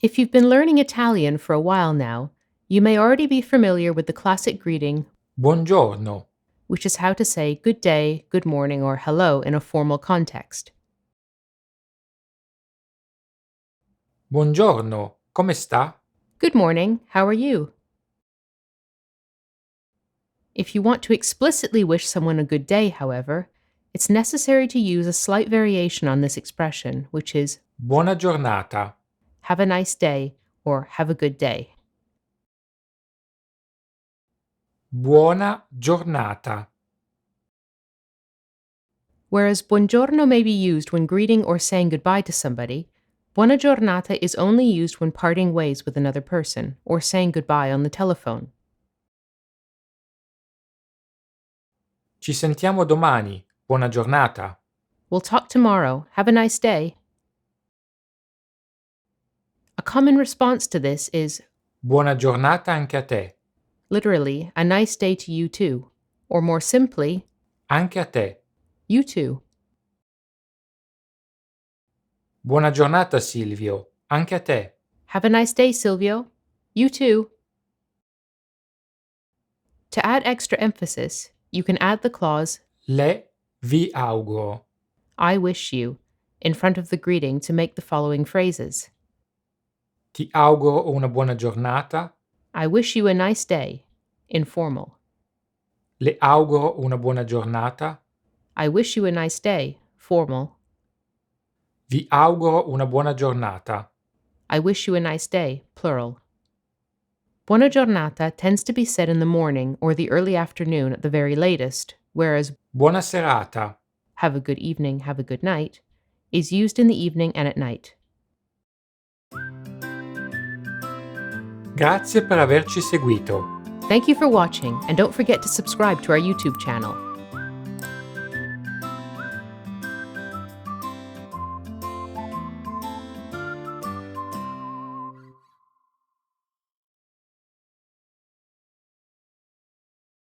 If you've been learning Italian for a while now, you may already be familiar with the classic greeting, Buongiorno. which is how to say good day, good morning, or hello in a formal context. Buongiorno, come sta? Good morning, how are you? If you want to explicitly wish someone a good day, however, it's necessary to use a slight variation on this expression, which is Buona giornata. have a nice day or have a good day. Buona giornata. Whereas buongiorno may be used when greeting or saying goodbye to somebody, buona giornata is only used when parting ways with another person or saying goodbye on the telephone. Ci sentiamo domani. Buona giornata. We'll talk tomorrow. Have a nice day. A common response to this is Buona giornata anche a te. literally, a nice day to you too. Or more simply, Anche a te. you too. Buona giornata Silvio. Anche a te. Have a nice day, Silvio. You too. To add extra emphasis, you can add the clause Vi auguro. I wish you in front of the greeting to make the following phrases. Ti auguro una buona giornata. I wish you a nice day, informal. Le auguro una buona giornata. I wish you a nice day, formal. Vi auguro una buona giornata. I wish you a nice day, plural. Buona giornata tends to be said in the morning or the early afternoon at the very latest, whereas Buona serata. have a good evening, have a good night is used in the evening and at night. Grazie per averci seguito. Thank you for watching, and don't forget to subscribe to our YouTube channel.